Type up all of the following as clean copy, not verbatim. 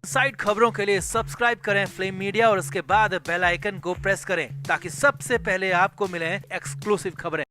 Side खबरों के लिए सब्सक्राइब करें फ्लेम मीडिया और उसके बाद बेल आइकन को प्रेस करें ताकि सबसे पहले आपको मिले एक्सक्लूसिव खबरें।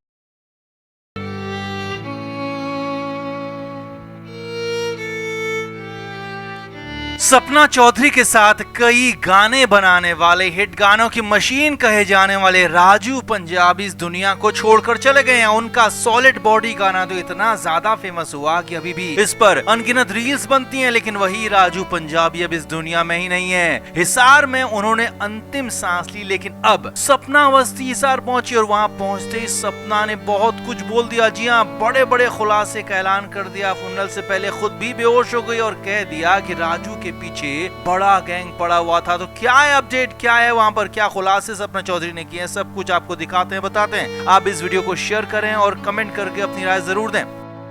सपना चौधरी के साथ कई गाने बनाने वाले हिट गानों की मशीन कहे जाने वाले राजू पंजाबी इस दुनिया को छोड़कर चले गए हैं। उनका सॉलिड बॉडी गाना तो इतना ज्यादा फेमस हुआ कि अभी भी इस पर अनगिनत रील्स बनती हैं, लेकिन वही राजू पंजाबी अब इस दुनिया में ही नहीं है। हिसार में उन्होंने अंतिम सांस ली, लेकिन अब सपना अवस्थी हिसार पहुंची और वहां पहुंचते ही सपना ने बहुत कुछ बोल दिया। जी हाँ, बड़े बड़े खुलासे का ऐलान कर दिया। फुनल से पहले खुद भी बेहोश हो गई और कह दिया कि राजू के पीछे बड़ा गैंग पड़ा हुआ था। तो क्या है अपडेट, क्या है वहां पर, क्या खुलासे सपना चौधरी ने किए, सब कुछ आपको दिखाते हैं, बताते हैं। आप इस वीडियो को शेयर करें और कमेंट करके अपनी राय जरूर दें।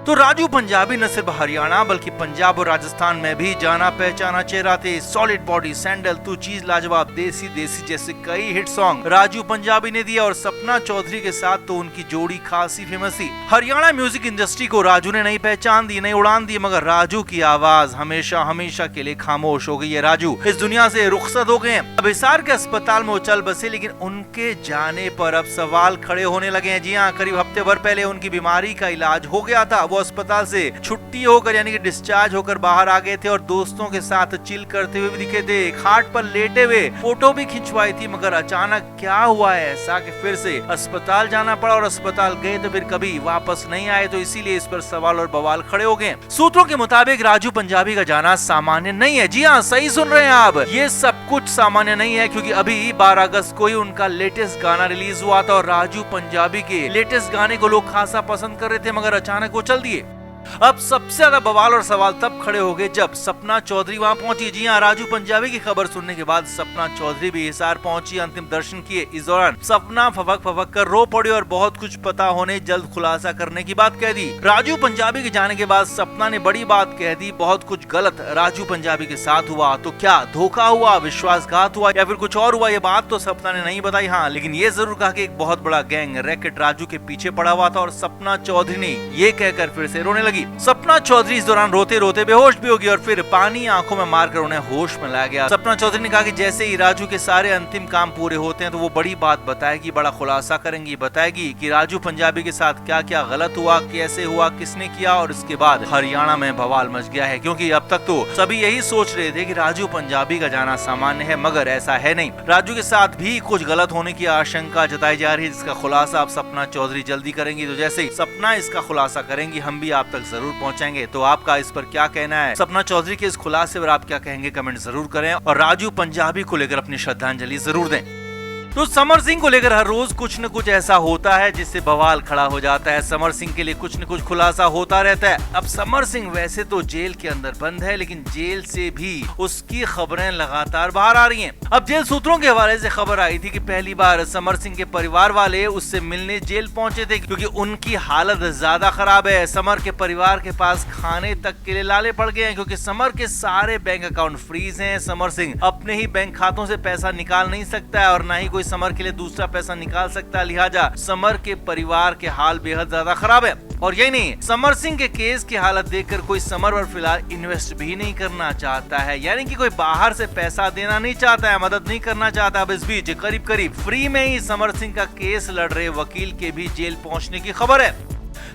तो राजू पंजाबी न सिर्फ हरियाणा बल्कि पंजाब और राजस्थान में भी जाना पहचाना चेहरा थे। सॉलिड बॉडी, सैंडल, तू चीज लाजवाब, देसी देसी जैसे कई हिट सॉन्ग राजू पंजाबी ने दिया और सपना चौधरी के साथ तो उनकी जोड़ी खासी फेमस थी। हरियाणा म्यूजिक इंडस्ट्री को राजू ने नई पहचान दी, नई उड़ान दी, मगर राजू की आवाज हमेशा हमेशा के लिए खामोश हो गई है। राजू इस दुनिया से रुखसत हो गए हैं। अब हिसार के अस्पताल में वो चल बसे, लेकिन उनके जाने पर अब सवाल खड़े होने लगे हैं। जी हाँ, करीब हफ्ते भर पहले उनकी बीमारी का इलाज हो गया था। अस्पताल से छुट्टी होकर यानी कि डिस्चार्ज होकर बाहर आ गए थे और दोस्तों के साथ चिल करते हुए भी दिखे थे। खाट पर लेटे हुए फोटो भी खिंचवाई थी, मगर अचानक क्या हुआ है ऐसा कि फिर से अस्पताल जाना पड़ा और अस्पताल गए तो फिर कभी वापस नहीं आए। तो इसीलिए इस पर सवाल और बवाल खड़े हो गए। सूत्रों के मुताबिक राजू पंजाबी का जाना सामान्य नहीं है। जी हाँ, सही सुन रहे हैं आप, ये सब कुछ सामान्य नहीं है, क्योंकि अभी 12 अगस्त को ही उनका लेटेस्ट गाना रिलीज हुआ था और राजू पंजाबी के लेटेस्ट गाने को लोग खासा पसंद कर रहे थे, मगर अचानक वो चल दिए। अब सबसे ज्यादा बवाल और सवाल तब खड़े हो गए जब सपना चौधरी वहां पहुंची। जी हां, राजू पंजाबी की खबर सुनने के बाद सपना चौधरी भी हिसार पहुंची, अंतिम दर्शन किए। इस दौरान सपना फवक फवक कर रो पड़ी और बहुत कुछ पता होने जल्द खुलासा करने की बात कह दी। राजू पंजाबी के जाने के बाद सपना ने बड़ी बात कह दी, बहुत कुछ गलत राजू पंजाबी के साथ हुआ। तो क्या धोखा हुआ, विश्वासघात हुआ या फिर कुछ और हुआ, ये बात तो सपना ने नहीं बताई। हाँ, लेकिन ये जरूर कहा कि एक बहुत बड़ा गैंग रैकेट राजू के पीछे पड़ा हुआ था और सपना चौधरी ने ये कहकर फिर से रोने लगी। सपना चौधरी इस दौरान रोते रोते बेहोश भी हो गई और फिर पानी आंखों में मारकर उन्हें होश में लाया गया। सपना चौधरी ने कहा कि जैसे ही राजू के सारे अंतिम काम पूरे होते हैं तो वो बड़ी बात बताएगी, बड़ा खुलासा करेंगी, बताएगी कि राजू पंजाबी के साथ क्या क्या गलत हुआ, कैसे हुआ, किसने किया। और इसके बाद हरियाणा में बवाल मच गया है, क्योंकि अब तक तो सभी यही सोच रहे थे कि राजू पंजाबी का जाना सामान्य है, मगर ऐसा है नहीं। राजू के साथ भी कुछ गलत होने की आशंका जताई जा रही है, जिसका खुलासा अब सपना चौधरी जल्दी करेंगी। तो जैसे ही सपना इसका खुलासा करेंगी हम भी आप तक जरूर पहुंचाएंगे। तो आपका इस पर क्या कहना है, सपना चौधरी के इस खुलासे पर आप क्या कहेंगे, कमेंट जरूर करें और राजू पंजाबी को लेकर अपनी श्रद्धांजलि जरूर दें। तो समर सिंह को लेकर हर रोज कुछ न कुछ ऐसा होता है जिससे बवाल खड़ा हो जाता है। समर सिंह के लिए कुछ न कुछ खुलासा होता रहता है। अब समर सिंह वैसे तो जेल के अंदर बंद है, लेकिन जेल से भी उसकी खबरें लगातार बाहर आ रही हैं। अब जेल सूत्रों के हवाले से खबर आई थी कि पहली बार समर सिंह के परिवार वाले उससे मिलने जेल पहुंचे थे, क्योंकि उनकी हालत ज्यादा खराब है। समर के परिवार के पास खाने तक के लिए लाले पड़ गए हैं, क्योंकि समर के सारे बैंक अकाउंट फ्रीज हैं। समर सिंह अपने ही बैंक खातों से पैसा निकाल नहीं सकता है और न ही कोई समर के लिए दूसरा पैसा निकाल सकता है। लिहाजा समर के परिवार के हाल बेहद ज्यादा खराब है। और यही नहीं, समर सिंह के केस की हालत देखकर कोई समर पर फिलहाल इन्वेस्ट भी नहीं करना चाहता है, यानी कि कोई बाहर से पैसा देना नहीं चाहता है, मदद नहीं करना चाहता। अब इस बीच करीब करीब फ्री में ही समर सिंह का केस लड़ रहे वकील के भी जेल पहुंचने की खबर है।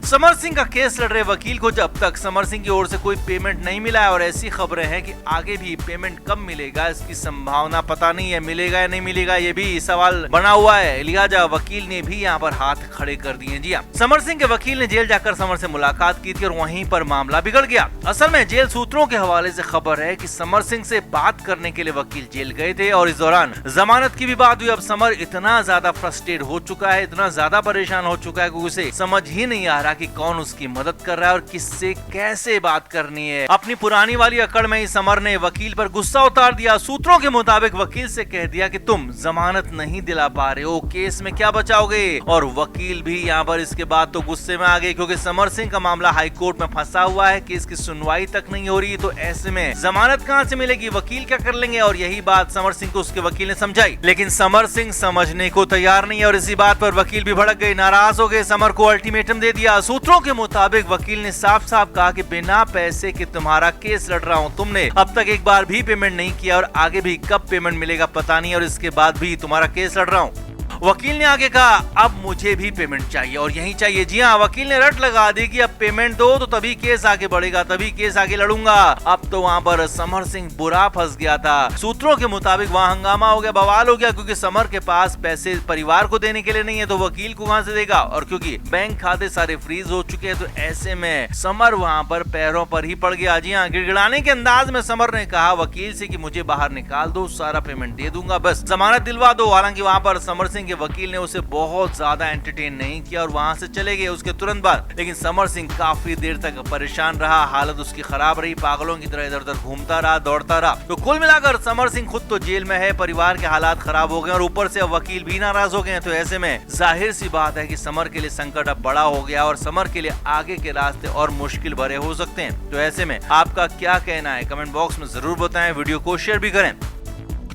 समर सिंह का केस लड़ रहे वकील को जब तक समर सिंह की ओर से कोई पेमेंट नहीं मिला है और ऐसी खबरें हैं कि आगे भी पेमेंट कब मिलेगा इसकी संभावना पता नहीं है, मिलेगा या नहीं मिलेगा ये भी सवाल बना हुआ है। लिहाजा वकील ने भी यहाँ पर हाथ खड़े कर दिए। जी हाँ, समर सिंह के वकील ने जेल जाकर समर से मुलाकात की थी और वहीं पर मामला बिगड़ गया। असल में जेल सूत्रों के हवाले से खबर है कि समर सिंह से बात करने के लिए वकील जेल गए थे और इस दौरान जमानत की भी बात हुई। अब समर इतना ज्यादा फ्रस्ट्रेट हो चुका है, इतना ज्यादा परेशान हो चुका है कि उसे समझ ही नहीं आ रहा कि कौन उसकी मदद कर रहा है और किससे कैसे बात करनी है। अपनी पुरानी वाली अकड़ में ही समर ने वकील पर गुस्सा उतार दिया। सूत्रों के मुताबिक वकील से कह दिया कि तुम जमानत नहीं दिला पा रहे हो, केस में क्या बचाओगे। और वकील भी यहाँ पर इसके बाद तो गुस्से में आ गए, क्योंकि समर सिंह का मामला हाई कोर्ट में फंसा हुआ है, केस की सुनवाई तक नहीं हो रही। तो ऐसे में जमानत कहाँ से मिलेगी, वकील क्या कर लेंगे। और यही बात समर सिंह को उसके वकील ने समझाई, लेकिन समर सिंह समझने को तैयार नहीं है और इसी बात पर वकील भी भड़क गए, नाराज हो गए, समर को अल्टीमेटम दे दिया। सूत्रों के मुताबिक वकील ने साफ साफ कहा कि बिना पैसे के तुम्हारा केस लड़ रहा हूँ, तुमने अब तक एक बार भी पेमेंट नहीं किया और आगे भी कब पेमेंट मिलेगा पता नहीं, और इसके बाद भी तुम्हारा केस लड़ रहा हूँ। वकील ने आगे कहा अब मुझे भी पेमेंट चाहिए और यही चाहिए। जी हाँ, वकील ने रट लगा दी कि अब पेमेंट दो तो तभी केस आगे बढ़ेगा, तभी केस आगे लड़ूंगा। अब तो वहाँ पर समर सिंह बुरा फंस गया था। सूत्रों के मुताबिक वहाँ हंगामा हो गया, बवाल हो गया, क्योंकि समर के पास पैसे परिवार को देने के लिए नहीं है तो वकील को कहां से देगा, और क्योंकि बैंक खाते सारे फ्रीज हो चुके हैं तो ऐसे में समर वहाँ पर पैरों पर ही पड़ गया। जी हाँ, गिड़गिड़ाने के अंदाज में समर ने कहा वकील से कि मुझे बाहर निकाल दो, सारा पेमेंट दे दूंगा, बस जमानत दिलवा दो। हालांकि वहाँ पर समर सिंह के वकील ने उसे बहुत ज्यादा एंटरटेन नहीं किया और वहां से चले गए उसके तुरंत बाद। लेकिन समर सिंह काफी देर तक परेशान रहा, हालत उसकी खराब रही, पागलों की तरह इधर उधर घूमता रहा, दौड़ता रहा। तो कुल मिलाकर समर सिंह खुद तो जेल में है, परिवार के हालात खराब हो गए और ऊपर से अब वकील भी नाराज हो गए हैं। तो ऐसे में जाहिर सी बात है कि समर के लिए संकट अब बड़ा हो गया और समर के लिए आगे के रास्ते और मुश्किल भरे हो सकते हैं। तो ऐसे में आपका क्या कहना है कमेंट बॉक्स में जरूर बताएं, वीडियो को शेयर भी करें।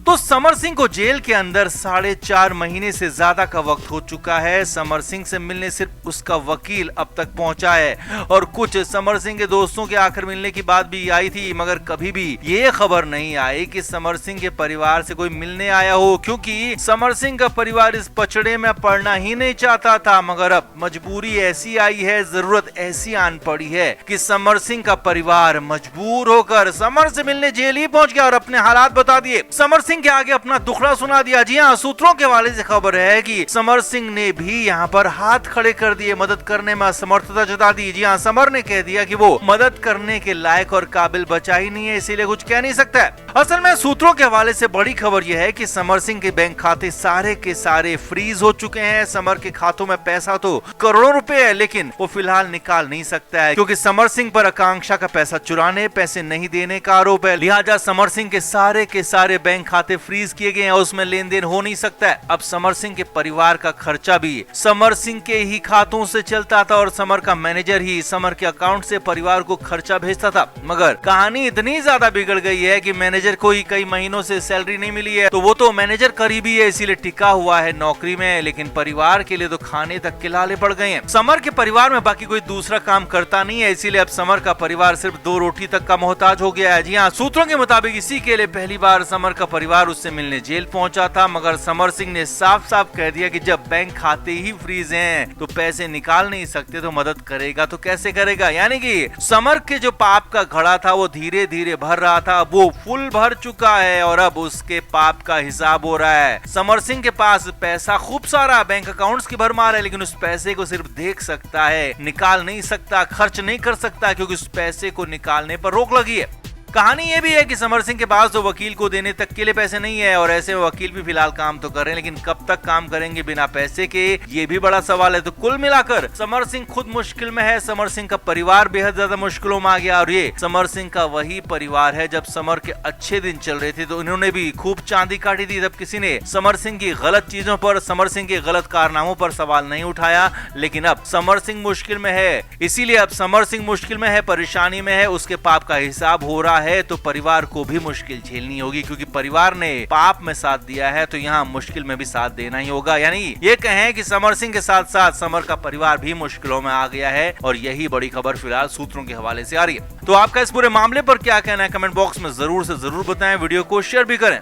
तो समर सिंह को जेल के अंदर 4.5 महीने से ज्यादा का वक्त हो चुका है। समर सिंह से मिलने सिर्फ उसका वकील अब तक पहुंचा है और कुछ समर सिंह के दोस्तों के आखिर मिलने की बात भी आई थी, मगर कभी भी ये खबर नहीं आई कि समर सिंह के परिवार से कोई मिलने आया हो, क्योंकि समर सिंह का परिवार इस पचड़े में पड़ना ही नहीं चाहता था। मगर अब मजबूरी ऐसी आई है, जरूरत ऐसी आन पड़ी है कि समर सिंह का परिवार मजबूर होकर समर से मिलने जेल ही पहुंच गया और अपने हालात बता दिए। समर सिंह के आगे अपना दुखड़ा सुना दिया। जी हाँ, सूत्रों के हवाले से खबर है कि समर सिंह ने भी यहाँ पर हाथ खड़े कर दिए, मदद करने में असमर्थता जता दी। जी हाँ, समर ने कह दिया कि वो मदद करने के लायक और काबिल बचा ही नहीं है, इसीलिए कुछ कह नहीं सकता है। असल में सूत्रों के हवाले से बड़ी खबर यह है कि समर सिंह के बैंक खाते सारे के सारे फ्रीज हो चुके हैं। समर के खातों में पैसा तो करोड़ों रुपए है, लेकिन वो फिलहाल निकाल नहीं सकता है, क्योंकि समर सिंह पर आकांक्षा का पैसा चुराने, पैसे नहीं देने का आरोप है। लिहाजा समर सिंह के सारे बैंक खाते फ्रीज किए गए हैं, उसमें लेन देन हो नहीं सकता है। अब समर सिंह के परिवार का खर्चा भी समर सिंह के ही खातों से चलता था और समर का मैनेजर ही समर के अकाउंट से परिवार को खर्चा भेजता था। मगर कहानी इतनी ज्यादा बिगड़ गई है कि मैनेजर को ही कई महीनों से सैलरी नहीं मिली है, तो वो तो मैनेजर करीबी है इसीलिए टिका हुआ है नौकरी में, लेकिन परिवार के लिए तो खाने तक के लाले पड़ गए हैं। समर के परिवार में बाकी कोई दूसरा काम करता नहीं है, इसीलिए अब समर का परिवार सिर्फ 2 रोटी तक का मोहताज हो गया है। जी हाँ, सूत्रों के मुताबिक इसी के लिए पहली बार समर का परिवार उससे मिलने जेल पहुंचा था, मगर समर सिंह ने साफ साफ कह दिया कि जब बैंक खाते ही फ्रीज हैं तो पैसे निकाल नहीं सकते, तो मदद करेगा तो कैसे करेगा। यानी कि समर के जो पाप का घड़ा था वो धीरे धीरे भर रहा था, वो फुल भर चुका है और अब उसके पाप का हिसाब हो रहा है। समर सिंह के पास पैसा खूब सारा बैंक अकाउंट्स की भरमार है, लेकिन उस पैसे को सिर्फ देख सकता है, निकाल नहीं सकता, खर्च नहीं कर सकता, क्योंकि उस पैसे को निकालने पर रोक लगी है। कहानी ये भी है कि समर सिंह के पास तो वकील को देने तक के लिए पैसे नहीं है और ऐसे में वकील भी फिलहाल काम तो कर रहे हैं, लेकिन कब तक काम करेंगे बिना पैसे के, ये भी बड़ा सवाल है। तो कुल मिलाकर समर सिंह खुद मुश्किल में है, समर सिंह का परिवार बेहद ज्यादा मुश्किलों में आ गया और ये समर सिंह का वही परिवार है जब समर के अच्छे दिन चल रहे थे तो इन्होंने भी खूब चांदी काटी थी, तब किसी ने समर सिंह की गलत चीजों पर, समर सिंह के गलत कारनामों पर सवाल नहीं उठाया। लेकिन अब समर सिंह मुश्किल में है, इसीलिए अब समर सिंह मुश्किल में है, परेशानी में है, उसके पाप का हिसाब हो रहा है, तो परिवार को भी मुश्किल झेलनी होगी, क्योंकि परिवार ने पाप में साथ दिया है तो यहाँ मुश्किल में भी साथ देना ही होगा। यानी ये कहें कि समर सिंह के साथ साथ समर का परिवार भी मुश्किलों में आ गया है और यही बड़ी खबर फिलहाल सूत्रों के हवाले से आ रही है। तो आपका इस पूरे मामले पर क्या कहना है कमेंट बॉक्स में जरूर से जरूर बताएं, वीडियो को शेयर भी करें।